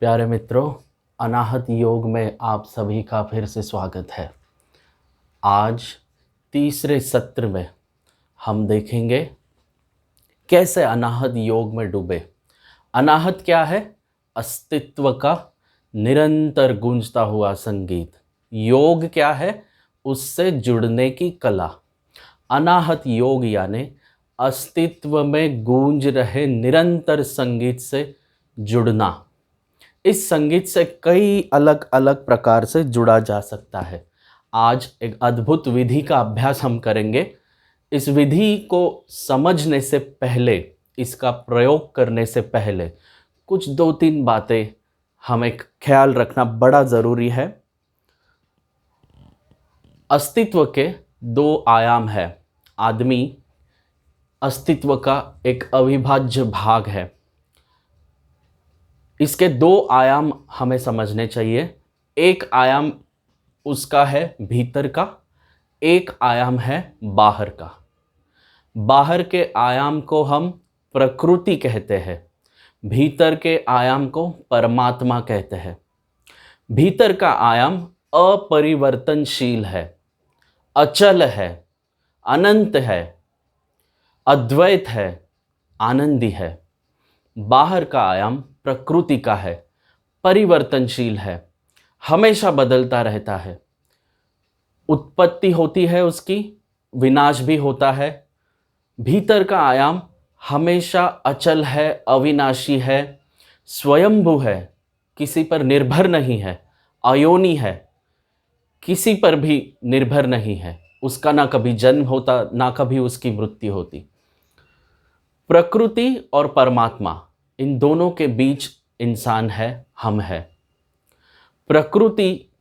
प्यारे मित्रों, अनाहत योग में आप सभी का फिर से स्वागत है। आज तीसरे सत्र में हम देखेंगे कैसे अनाहत योग में डूबे। अनाहत क्या है? अस्तित्व का निरंतर गूंजता हुआ संगीत। योग क्या है? उससे जुड़ने की कला। अनाहत योग यानी अस्तित्व में गूंज रहे निरंतर संगीत से जुड़ना। इस संगीत से कई अलग अलग प्रकार से जुड़ा जा सकता है। आज एक अद्भुत विधि का अभ्यास हम करेंगे। इस विधि को समझने से पहले, इसका प्रयोग करने से पहले कुछ दो तीन बातें हमें ख्याल रखना बड़ा ज़रूरी है। अस्तित्व के दो आयाम है। आदमी अस्तित्व का एक अविभाज्य भाग है। इसके दो आयाम हमें समझने चाहिए। एक आयाम उसका है भीतर का, एक आयाम है बाहर का। बाहर के आयाम को हम प्रकृति कहते हैं, भीतर के आयाम को परमात्मा कहते हैं। भीतर का आयाम अपरिवर्तनशील है, अचल है, अनंत है, अद्वैत है, आनंदी है। बाहर का आयाम प्रकृति का है, परिवर्तनशील है, हमेशा बदलता रहता है। उत्पत्ति होती है उसकी, विनाश भी होता है। भीतर का आयाम हमेशा अचल है, अविनाशी है, स्वयंभू है, किसी पर निर्भर नहीं है, अयोनी है, किसी पर भी निर्भर नहीं है। उसका ना कभी जन्म होता, ना कभी उसकी मृत्यु होती। प्रकृति और परमात्मा, इन दोनों के बीच इंसान है, हम है। प्रकृति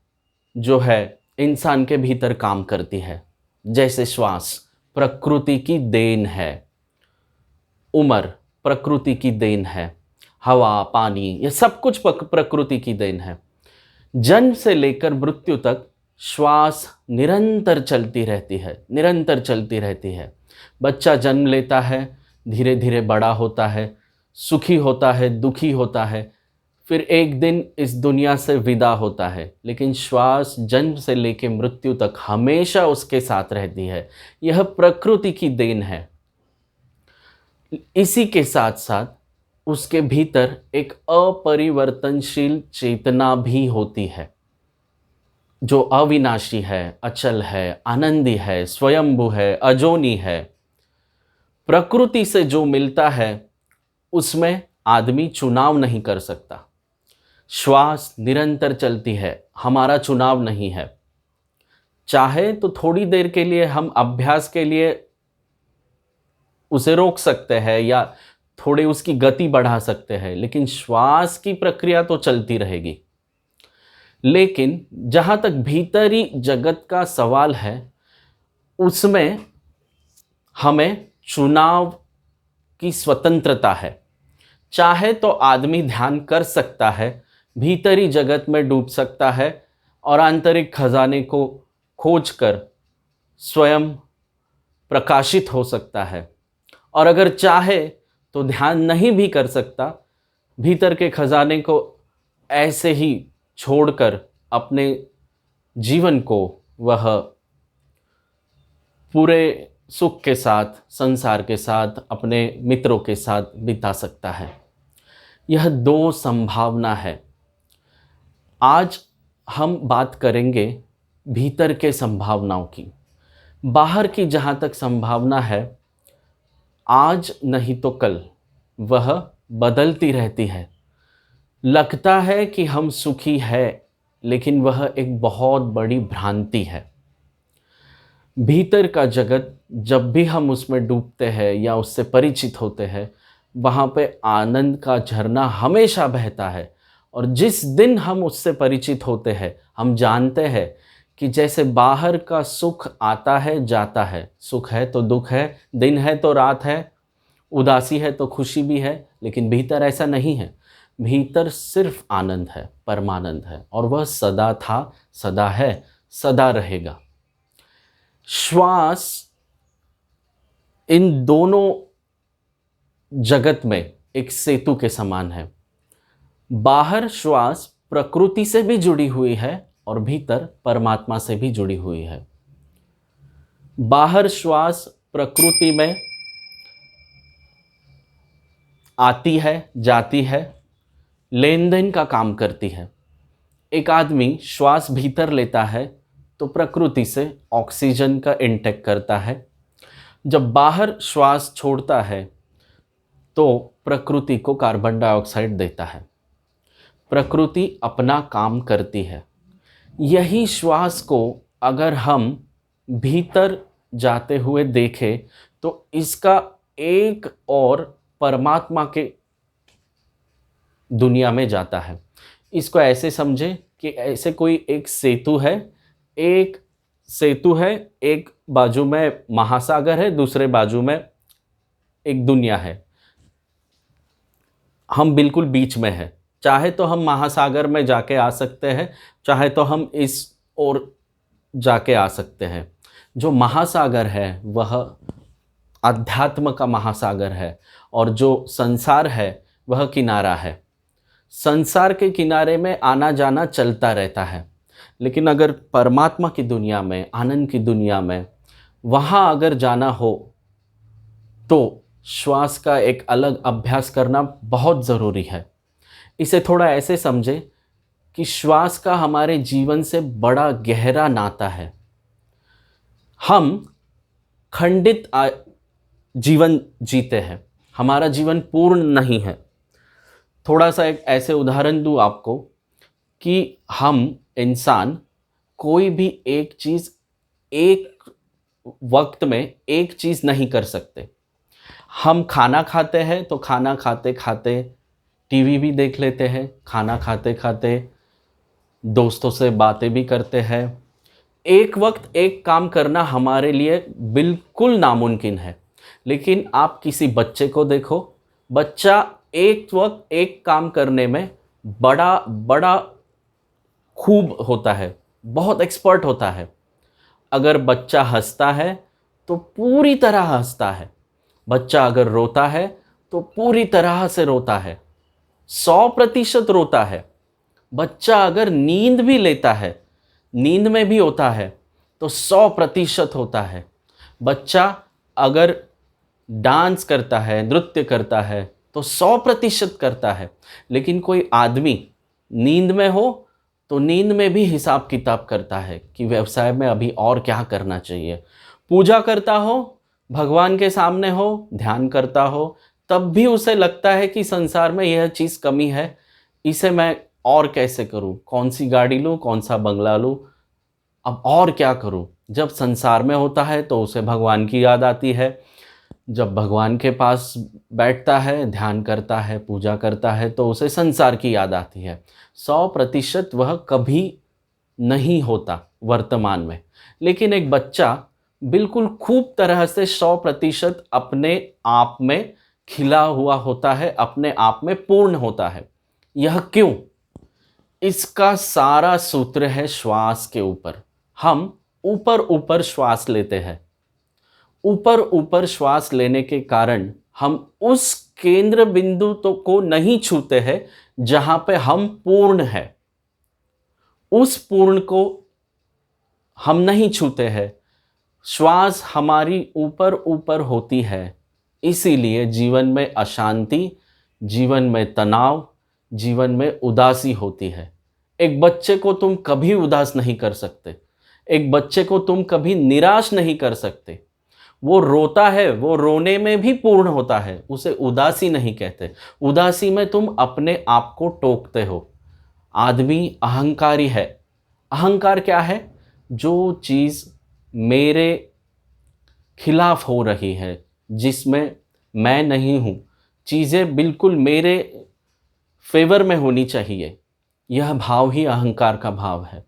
जो है इंसान के भीतर काम करती है, जैसे श्वास प्रकृति की देन है, उम्र प्रकृति की देन है, हवा, पानी, ये सब कुछ प्रकृति की देन है। जन्म से लेकर मृत्यु तक श्वास निरंतर चलती रहती है, निरंतर चलती रहती है। बच्चा जन्म लेता है, धीरे धीरे बड़ा होता है, सुखी होता है, दुखी होता है, फिर एक दिन इस दुनिया से विदा होता है। लेकिन श्वास जन्म से लेकर मृत्यु तक हमेशा उसके साथ रहती है। यह प्रकृति की देन है। इसी के साथ साथ उसके भीतर एक अपरिवर्तनशील चेतना भी होती है, जो अविनाशी है, अचल है, आनंदी है, स्वयंभू है, अजोनी है। प्रकृति से जो मिलता है उसमें आदमी चुनाव नहीं कर सकता। श्वास निरंतर चलती है, हमारा चुनाव नहीं है। चाहे तो थोड़ी देर के लिए हम अभ्यास के लिए उसे रोक सकते हैं या थोड़े उसकी गति बढ़ा सकते हैं, लेकिन श्वास की प्रक्रिया तो चलती रहेगी। लेकिन जहाँ तक भीतरी जगत का सवाल है, उसमें हमें चुनाव की स्वतंत्रता है। चाहे तो आदमी ध्यान कर सकता है, भीतरी जगत में डूब सकता है और आंतरिक खजाने को खोजकर स्वयं प्रकाशित हो सकता है। और अगर चाहे तो ध्यान नहीं भी कर सकता, भीतर के खजाने को ऐसे ही छोड़कर अपने जीवन को वह पूरे सुख के साथ, संसार के साथ, अपने मित्रों के साथ बिता सकता है। यह दो संभावना है। आज हम बात करेंगे भीतर के संभावनाओं की। बाहर की जहाँ तक संभावना है, आज नहीं तो कल वह बदलती रहती है। लगता है कि हम सुखी हैं, लेकिन वह एक बहुत बड़ी भ्रांति है। भीतर का जगत, जब भी हम उसमें डूबते हैं या उससे परिचित होते हैं, वहाँ पे आनंद का झरना हमेशा बहता है। और जिस दिन हम उससे परिचित होते हैं, हम जानते हैं कि जैसे बाहर का सुख आता है, जाता है, सुख है तो दुख है, दिन है तो रात है, उदासी है तो खुशी भी है, लेकिन भीतर ऐसा नहीं है। भीतर सिर्फ आनंद है, परमानंद है, और वह सदा था, सदा है, सदा रहेगा। श्वास इन दोनों जगत में एक सेतु के समान है। बाहर श्वास प्रकृति से भी जुड़ी हुई है और भीतर परमात्मा से भी जुड़ी हुई है। बाहर श्वास प्रकृति में आती है, जाती है, लेन देन का काम करती है। एक आदमी श्वास भीतर लेता है तो प्रकृति से ऑक्सीजन का इंटेक करता है। जब बाहर श्वास छोड़ता है तो प्रकृति को कार्बन डाइऑक्साइड देता है। प्रकृति अपना काम करती है। यही श्वास को अगर हम भीतर जाते हुए देखें तो इसका एक और परमात्मा के दुनिया में जाता है। इसको ऐसे समझे कि ऐसे कोई एक सेतु है, एक बाजू में महासागर है, दूसरे बाजू में एक दुनिया है। हम बिल्कुल बीच में हैं। चाहे तो हम महासागर में जाके आ सकते हैं, चाहे तो हम इस ओर जाके आ सकते हैं। जो महासागर है वह अध्यात्म का महासागर है और जो संसार है वह किनारा है। संसार के किनारे में आना जाना चलता रहता है, लेकिन अगर परमात्मा की दुनिया में, आनंद की दुनिया में, वहाँ अगर जाना हो तो श्वास का एक अलग अभ्यास करना बहुत ज़रूरी है। इसे थोड़ा ऐसे समझे कि श्वास का हमारे जीवन से बड़ा गहरा नाता है। हम खंडित जीवन जीते हैं, हमारा जीवन पूर्ण नहीं है। थोड़ा सा एक ऐसे उदाहरण दूँ आपको कि हम इंसान कोई भी एक चीज़ एक वक्त में एक चीज़ नहीं कर सकते। हम खाना खाते हैं तो खाना खाते खाते टीवी भी देख लेते हैं, खाना खाते खाते दोस्तों से बातें भी करते हैं। एक वक्त एक काम करना हमारे लिए बिल्कुल नामुमकिन है। लेकिन आप किसी बच्चे को देखो, बच्चा एक वक्त एक काम करने में बड़ा खूब होता है, बहुत एक्सपर्ट होता है। अगर बच्चा हंसता है तो पूरी तरह हंसता है, बच्चा अगर रोता है तो पूरी तरह से रोता है, 100% रोता है। बच्चा अगर नींद भी लेता है, नींद में भी होता है तो 100% होता है। बच्चा अगर डांस करता है, नृत्य करता है तो 100% करता है। लेकिन कोई आदमी नींद में हो तो नींद में भी हिसाब किताब करता है कि व्यवसाय में अभी और क्या करना चाहिए। पूजा करता हो, भगवान के सामने हो, ध्यान करता हो, तब भी उसे लगता है कि संसार में यह चीज़ कमी है, इसे मैं और कैसे करूं, कौन सी गाड़ी लूं, कौन सा बंगला लूं, अब और क्या करूं। जब संसार में होता है तो उसे भगवान की याद आती है। जब भगवान के पास बैठता है, ध्यान करता है, पूजा करता है तो उसे संसार की याद आती है। 100% वह कभी नहीं होता वर्तमान में। लेकिन एक बच्चा बिल्कुल खूब तरह से 100% अपने आप में खिला हुआ होता है, अपने आप में पूर्ण होता है। यह क्यों? इसका सारा सूत्र है श्वास के ऊपर। हम ऊपर ऊपर श्वास लेते हैं। ऊपर ऊपर श्वास लेने के कारण हम उस केंद्र बिंदु तो को नहीं छूते हैं जहां पे हम पूर्ण है। उस पूर्ण को हम नहीं छूते हैं। श्वास हमारी ऊपर ऊपर होती है, इसीलिए जीवन में अशांति, जीवन में तनाव, जीवन में उदासी होती है। एक बच्चे को तुम कभी उदास नहीं कर सकते, एक बच्चे को तुम कभी निराश नहीं कर सकते। वो रोता है, वो रोने में भी पूर्ण होता है, उसे उदासी नहीं कहते। उदासी में तुम अपने आप को टोकते हो। आदमी अहंकारी है। अहंकार क्या है? जो चीज़ मेरे खिलाफ हो रही है, जिसमें मैं नहीं हूँ, चीज़ें बिल्कुल मेरे फेवर में होनी चाहिए, यह भाव ही अहंकार का भाव है।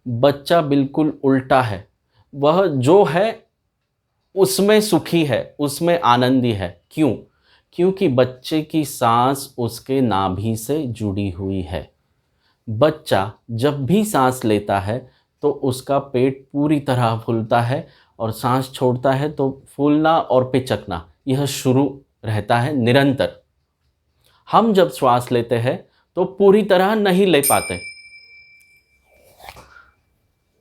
बच्चा बिल्कुल उल्टा है। वह जो है उसमें सुखी है, उसमें आनंदी है। क्यों? क्योंकि बच्चे की सांस उसके नाभि से जुड़ी हुई है। बच्चा जब भी सांस लेता है तो उसका पेट पूरी तरह फूलता है और सांस छोड़ता है तो फूलना और पिचकना यह शुरू रहता है निरंतर। हम जब श्वास लेते हैं तो पूरी तरह नहीं ले पाते,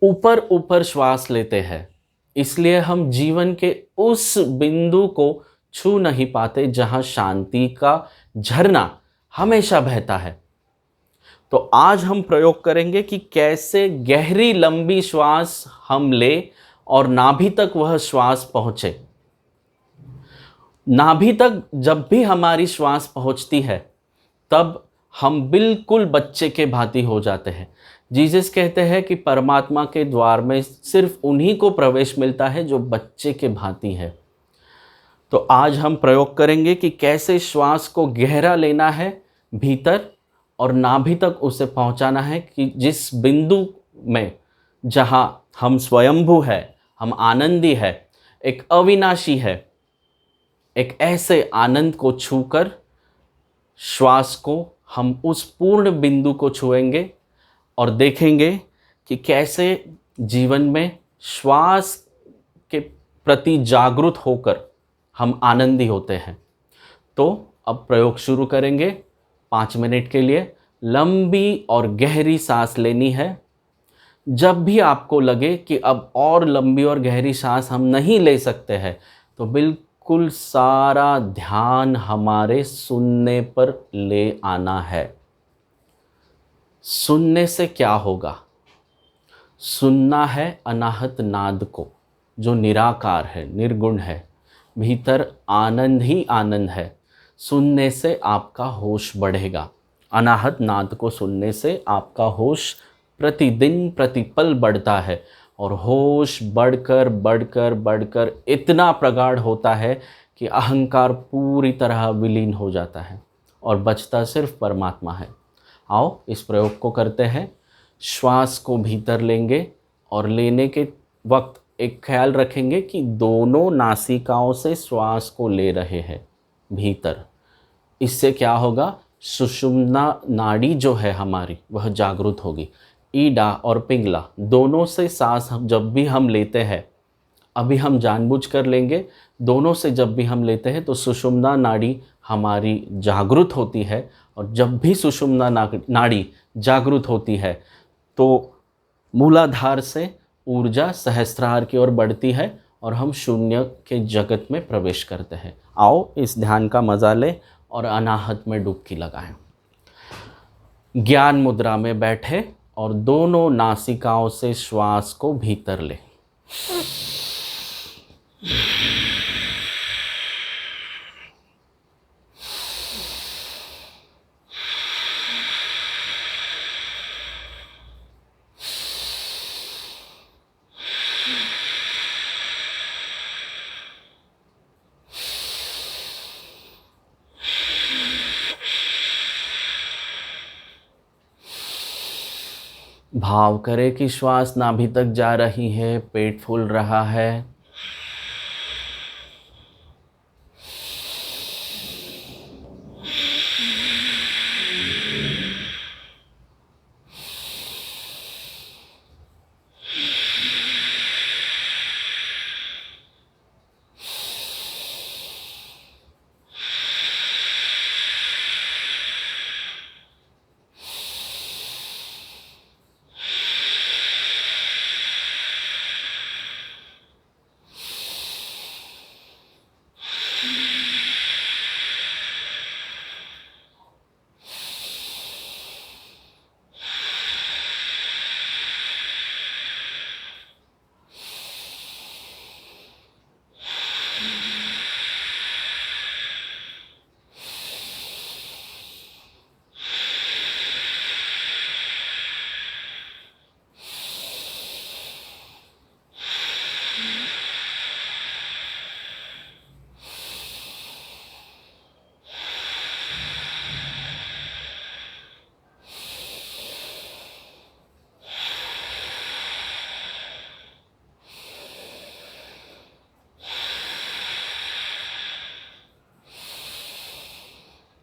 ऊपर ऊपर श्वास लेते हैं, इसलिए हम जीवन के उस बिंदु को छू नहीं पाते जहां शांति का झरना हमेशा बहता है। तो आज हम प्रयोग करेंगे कि कैसे गहरी लंबी श्वास हम ले और नाभि तक वह श्वास पहुंचे। नाभि तक जब भी हमारी श्वास पहुंचती है तब हम बिल्कुल बच्चे के भांति हो जाते हैं। जीसस कहते हैं कि परमात्मा के द्वार में सिर्फ उन्हीं को प्रवेश मिलता है जो बच्चे के भांति है। तो आज हम प्रयोग करेंगे कि कैसे श्वास को गहरा लेना है भीतर और नाभि तक उसे पहुंचाना है, कि जिस बिंदु में जहां हम स्वयंभू है, हम आनंदी है, एक अविनाशी है, एक ऐसे आनंद को छूकर श्वास को हम उस पूर्ण बिंदु को छुएंगे और देखेंगे कि कैसे जीवन में श्वास के प्रति जागरूक होकर हम आनंदी होते हैं। तो अब प्रयोग शुरू करेंगे। 5 मिनट के लिए लंबी और गहरी सांस लेनी है। जब भी आपको लगे कि अब और लंबी और गहरी सांस हम नहीं ले सकते हैं, तो बिल्कुल सारा ध्यान हमारे सुनने पर ले आना है। सुनने से क्या होगा? सुनना है अनाहत नाद को, जो निराकार है, निर्गुण है, भीतर आनंद ही आनंद है। सुनने से आपका होश बढ़ेगा। अनाहत नाद को सुनने से आपका होश प्रतिदिन प्रतिपल बढ़ता है और होश बढ़कर बढ़कर बढ़कर इतना प्रगाढ़ होता है कि अहंकार पूरी तरह विलीन हो जाता है और बचता सिर्फ परमात्मा है। आओ इस प्रयोग को करते हैं। श्वास को भीतर लेंगे और लेने के वक्त एक ख्याल रखेंगे कि दोनों नासिकाओं से श्वास को ले रहे हैं भीतर। इससे क्या होगा? सुषुम्ना नाड़ी जो है हमारी, वह जागृत होगी। ईडा और पिंगला दोनों से सांस जब भी हम लेते हैं, अभी हम जानबूझ कर लेंगे, दोनों से जब भी हम लेते हैं तो सुषुम्ना नाड़ी हमारी जागृत होती है, और जब भी सुषुम्ना नाड़ी जागृत होती है तो मूलाधार से ऊर्जा सहस्त्रार की ओर बढ़ती है और हम शून्य के जगत में प्रवेश करते हैं। आओ इस ध्यान का मजा लें और अनाहत में डुबकी लगाएं। ज्ञान मुद्रा में बैठे और दोनों नासिकाओं से श्वास को भीतर लें। भाव करें कि श्वास नाभि तक जा रही है, पेट फूल रहा है।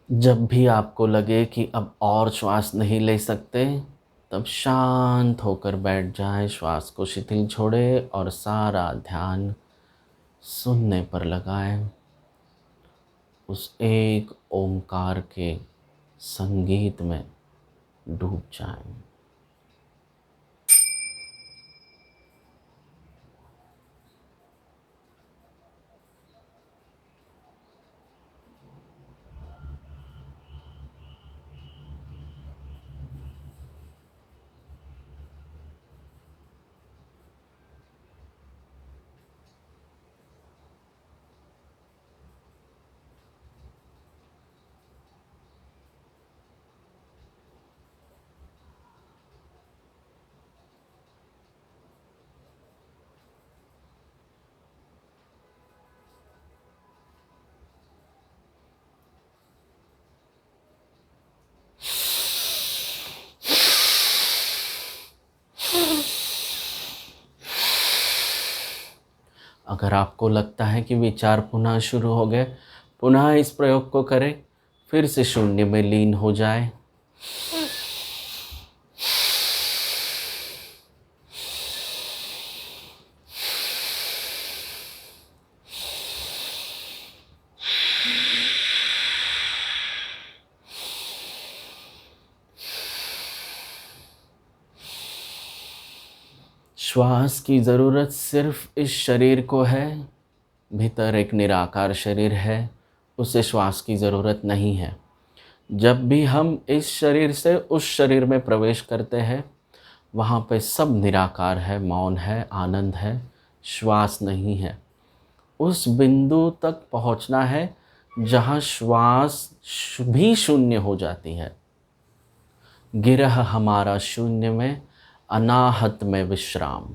जब भी आपको लगे कि अब और श्वास नहीं ले सकते, तब शांत होकर बैठ जाएं, श्वास को शिथिल छोड़ें और सारा ध्यान सुनने पर लगाएं। उस एक ओंकार के संगीत में डूब जाएं। अगर आपको लगता है कि विचार पुनः शुरू हो गए, पुनः इस प्रयोग को करें, फिर से शून्य में लीन हो जाए। श्वास की ज़रूरत सिर्फ इस शरीर को है। भीतर एक निराकार शरीर है, उसे श्वास की ज़रूरत नहीं है। जब भी हम इस शरीर से उस शरीर में प्रवेश करते हैं, वहाँ पे सब निराकार है, मौन है, आनंद है, श्वास नहीं है। उस बिंदु तक पहुँचना है जहाँ श्वास भी शून्य हो जाती है। गिरह हमारा शून्य में, अनाहत में विश्राम।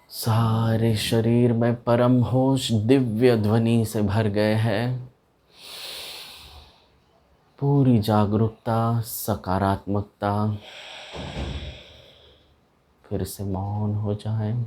सारे शरीर में परम होश दिव्य ध्वनि से भर गए हैं। पूरी जागरूकता, सकारात्मकता। फिर से मौन हो जाएं।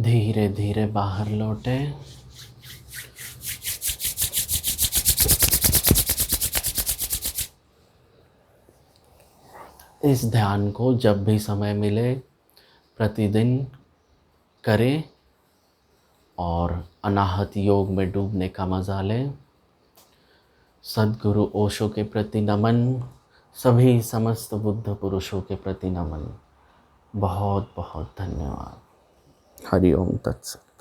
धीरे धीरे बाहर लौटे। इस ध्यान को जब भी समय मिले प्रतिदिन करें और अनाहत योग में डूबने का मज़ा लें। सद्गुरु ओशो के प्रति नमन, सभी समस्त बुद्ध पुरुषों के प्रति नमन। बहुत बहुत धन्यवाद। हरि ओम तत्सत।